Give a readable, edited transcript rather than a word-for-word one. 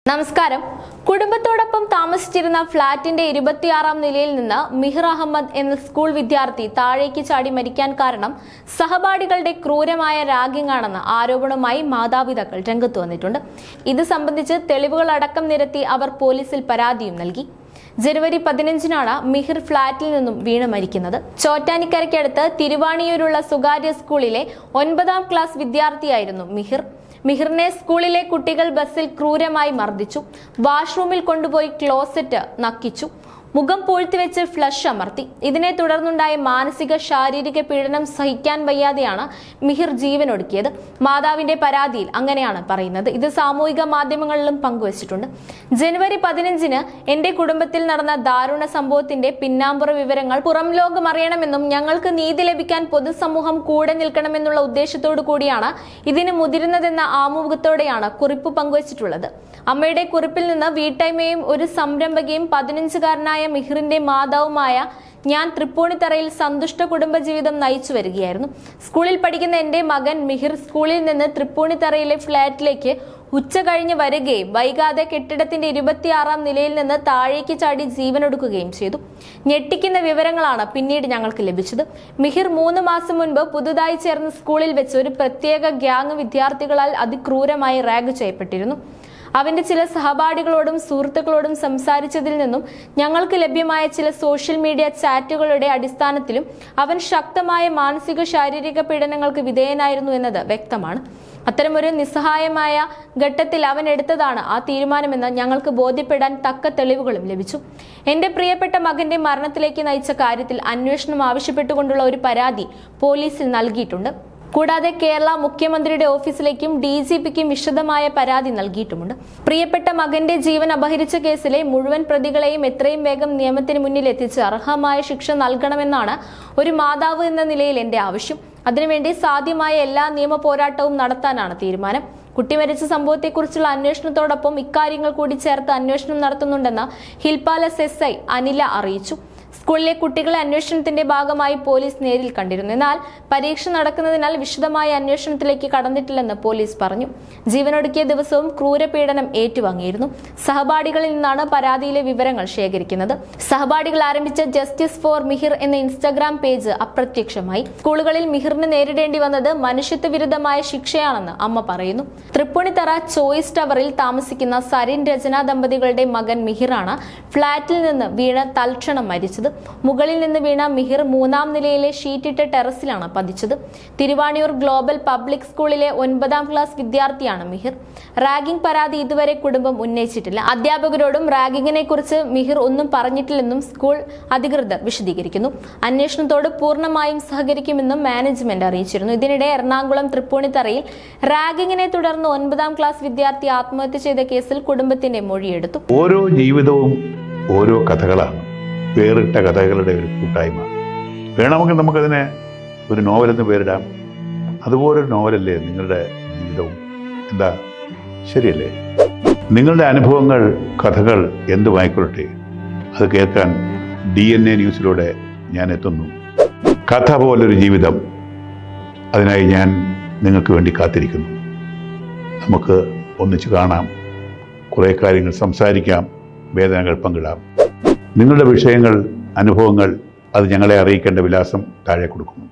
നമസ്കാരം. കുടുംബത്തോടൊപ്പം താമസിച്ചിരുന്ന ഫ്ളാറ്റിന്റെ 26-ാം നിലയിൽ നിന്ന് മിഹിർ അഹമ്മദ് എന്ന സ്കൂൾ വിദ്യാർത്ഥി താഴേക്ക് ചാടി മരിക്കാൻ കാരണം സഹപാഠികളുടെ ക്രൂരമായ റാഗിംഗ് ആണെന്ന ആരോപണവുമായി മാതാപിതാക്കൾ രംഗത്ത് വന്നിട്ടുണ്ട്. ഇത് സംബന്ധിച്ച് തെളിവുകളടക്കം നിരത്തി അവർ പോലീസിൽ പരാതിയും നൽകി. ജനുവരി 15-നാണ് മിഹിർ ഫ്ളാറ്റിൽ നിന്നും വീണ് മരിക്കുന്നത്. ചോറ്റാനിക്കരയ്ക്കടുത്ത് തിരുവാണിയൂരുള്ള സ്വകാര്യ സ്കൂളിലെ 9-ാം ക്ലാസ് വിദ്യാർത്ഥിയായിരുന്നു മിഹിർ. മിഹിറിനെ സ്കൂളിലെ കുട്ടികൾ ബസ്സിൽ ക്രൂരമായി മർദ്ദിച്ചു. വാഷ്റൂമിൽ കൊണ്ടുപോയി ക്ലോസറ്റ് നക്കിച്ചു. മുഖം പൂഴ്ത്തിവെച്ച് ഫ്ലഷ് അമർത്തി. ഇതിനെ തുടർന്നുണ്ടായ മാനസിക ശാരീരിക പീഡനം സഹിക്കാൻ വയ്യാതെയാണ് മിഹിർ ജീവനൊടുക്കിയത്. മാതാവിന്റെ പരാതിയിൽ അങ്ങനെയാണ് പറയുന്നത്. ഇത് സാമൂഹിക മാധ്യമങ്ങളിലും പങ്കുവച്ചിട്ടുണ്ട്. ജനുവരി 15-ന് എന്റെ കുടുംബത്തിൽ നടന്ന ദാരുണ സംഭവത്തിന്റെ പിന്നാമ്പുറ വിവരങ്ങൾ പുറം ലോകം അറിയണമെന്നും ഞങ്ങൾക്ക് നീതി ലഭിക്കാൻ പൊതുസമൂഹം കൂടെ നിൽക്കണമെന്നുള്ള ഉദ്ദേശത്തോടു കൂടിയാണ് ഇതിന് മുതിരുന്നതെന്ന ആമുഖത്തോടെയാണ് കുറിപ്പ് പങ്കുവച്ചിട്ടുള്ളത്. അമ്മയുടെ കുറിപ്പിൽ നിന്ന് വീട്ടമ്മയും ഒരു സംരംഭകയും 15-കാരനായ മിഹിറിന്റെ മാതാവുമായ ഞാൻ തൃപ്പൂണിത്തറയിൽ സന്തുഷ്ട കുടുംബജീവിതം നയിച്ചു വരികയായിരുന്നു. സ്കൂളിൽ പഠിക്കുന്ന എന്റെ മകൻ മിഹിർ സ്കൂളിൽ നിന്ന് തൃപ്പൂണിത്തറയിലെ ഫ്ളാറ്റിലേക്ക് ഉച്ച കഴിഞ്ഞ് വരികയും വൈകാതെ കെട്ടിടത്തിന്റെ 26-ാം നിലയിൽ നിന്ന് താഴേക്ക് ചാടി ജീവനൊടുക്കുകയും ചെയ്തു. ഞെട്ടിക്കുന്ന വിവരങ്ങളാണ് പിന്നീട് ഞങ്ങൾക്ക് ലഭിച്ചത്. മിഹിർ 3 മാസം മുൻപ് പുതുതായി ചേർന്ന സ്കൂളിൽ വെച്ച് ഒരു പ്രത്യേക ഗ്യാങ് വിദ്യാർത്ഥികളാൽ അതിക്രൂരമായി റാഗ് ചെയ്യപ്പെട്ടിരുന്നു. അവന്റെ ചില സഹപാഠികളോടും സുഹൃത്തുക്കളോടും സംസാരിച്ചതിൽ നിന്നും ഞങ്ങൾക്ക് ലഭ്യമായ ചില സോഷ്യൽ മീഡിയ ചാറ്റുകളുടെ അടിസ്ഥാനത്തിലും അവൻ ശക്തമായ മാനസിക ശാരീരിക പീഡനങ്ങൾക്ക് വിധേയനായിരുന്നു എന്നത് വ്യക്തമാണ്. അത്തരമൊരു നിസ്സഹായമായ ഘട്ടത്തിൽ അവൻ എടുത്തതാണ് ആ തീരുമാനമെന്ന് ഞങ്ങൾക്ക് ബോധ്യപ്പെടാൻ തക്ക തെളിവുകളും ലഭിച്ചു. എന്റെ പ്രിയപ്പെട്ട മകന്റെ മരണത്തിലേക്ക് നയിച്ച കാര്യത്തിൽ അന്വേഷണം ആവശ്യപ്പെട്ടുകൊണ്ടുള്ള ഒരു പരാതി പോലീസിൽ നൽകിയിട്ടുണ്ട്. കൂടാതെ കേരള മുഖ്യമന്ത്രിയുടെ ഓഫീസിലേക്കും DGPക്കും വിശദമായ പരാതി നൽകിയിട്ടുമുണ്ട്. പ്രിയപ്പെട്ട മകന്റെ ജീവൻ അപഹരിച്ച കേസിലെ മുഴുവൻ പ്രതികളെയും എത്രയും വേഗം നിയമത്തിന് മുന്നിൽ എത്തിച്ച് അർഹമായ ശിക്ഷ നൽകണമെന്നാണ് ഒരു മാതാവ് എന്ന നിലയിൽ എന്റെ ആവശ്യം. അതിനുവേണ്ടി സാധ്യമായ എല്ലാ നിയമ പോരാട്ടവും നടത്താനാണ് തീരുമാനം. കുട്ടി മരിച്ച സംഭവത്തെക്കുറിച്ചുള്ള അന്വേഷണത്തോടൊപ്പം ഇക്കാര്യങ്ങൾ കൂടി ചേർത്ത് അന്വേഷണം നടത്തുന്നുണ്ടെന്ന് ഹിൽ പാലസ് SI അനില അറിയിച്ചു. സ്കൂളിലെ കുട്ടികളെ അന്വേഷണത്തിന്റെ ഭാഗമായി പോലീസ് നേരിൽ കണ്ടിരുന്നു. എന്നാൽ പരീക്ഷ നടക്കുന്നതിനാൽ വിശദമായ അന്വേഷണത്തിലേക്ക് കടന്നിട്ടില്ലെന്ന് പോലീസ് പറഞ്ഞു. ജീവനൊടുക്കിയ ദിവസവും ക്രൂരപീഡനം ഏറ്റുവാങ്ങിയിരുന്നു. സഹപാഠികളിൽ നിന്നാണ് പരാതിയിലെ വിവരങ്ങൾ ശേഖരിക്കുന്നത്. സഹപാഠികൾ ആരംഭിച്ച ജസ്റ്റിസ് ഫോർ മിഹിർ എന്ന ഇൻസ്റ്റഗ്രാം പേജ് അപ്രത്യക്ഷമായി. സ്കൂളുകളിൽ മിഹിറിന് നേരിടേണ്ടി വന്നത് മനുഷ്യത്വ വിരുദ്ധമായ ശിക്ഷയാണെന്ന് അമ്മ പറയുന്നു. തൃപ്പൂണിത്തറ ചോയ്സ് ടവറിൽ താമസിക്കുന്ന സരിൻ രചന ദമ്പതികളുടെ മകൻ മിഹിറാണ് ഫ്ളാറ്റിൽ നിന്ന് വീണ് തൽക്ഷണം മരിച്ചത്. മുകളിൽ നിന്ന് വീണ മിഹിർ 3-ാം നിലയിലെ ഷീറ്റിട്ട ടെറസിലാണ് പതിച്ചത്. തിരുവാണിയൂർ ഗ്ലോബൽ പബ്ലിക് സ്കൂളിലെ 9-ാം ക്ലാസ് വിദ്യാർത്ഥിയാണ് മിഹിർ. റാഗിംഗ് പരാതി ഇതുവരെ കുടുംബം ഉന്നയിച്ചിട്ടില്ല. അധ്യാപകരോടും റാഗിങ്ങിനെ കുറിച്ച് മിഹിർ ഒന്നും പറഞ്ഞിട്ടില്ലെന്നും സ്കൂൾ അധികൃതർ വിശദീകരിക്കുന്നു. അന്വേഷണത്തോട് പൂർണ്ണമായും സഹകരിക്കുമെന്നും മാനേജ്മെന്റ് അറിയിച്ചിരുന്നു. ഇതിനിടെ എറണാകുളം തൃപ്പൂണിത്തറയിൽ റാഗിങ്ങിനെ തുടർന്ന് 9-ാം ക്ലാസ് വിദ്യാർത്ഥി ആത്മഹത്യ ചെയ്ത കേസിൽ കുടുംബത്തിന്റെ മൊഴിയെടുത്തു. ഓരോ ജീവിതവും ഓരോ കഥകളാണ്, വേറിട്ട കഥകളുടെ ഒരു കൂട്ടായ്മ. വേണമെങ്കിൽ നമുക്കതിനെ ഒരു നോവലെന്ന് പേരിടാം. അതുപോലൊരു നോവലല്ലേ നിങ്ങളുടെ ജീവിതവും? എന്താ, ശരിയല്ലേ? നിങ്ങളുടെ അനുഭവങ്ങൾ, കഥകൾ എന്തുമായിക്കൊള്ളട്ടെ, അത് കേൾക്കാൻ DNA ന്യൂസിലൂടെ ഞാൻ എത്തുന്നു. കഥ പോലൊരു ജീവിതം, അതിനായി ഞാൻ നിങ്ങൾക്ക് വേണ്ടി കാത്തിരിക്കുന്നു. നമുക്ക് ഒന്നിച്ച് കാണാം, കുറേ കാര്യങ്ങൾ സംസാരിക്കാം, വേദനകൾ പങ്കിടാം. നിങ്ങളുടെ വിഷയങ്ങൾ, അനുഭവങ്ങൾ അത് ഞങ്ങളെ അറിയിക്കേണ്ട വിലാസം താഴെ കൊടുക്കുന്നു.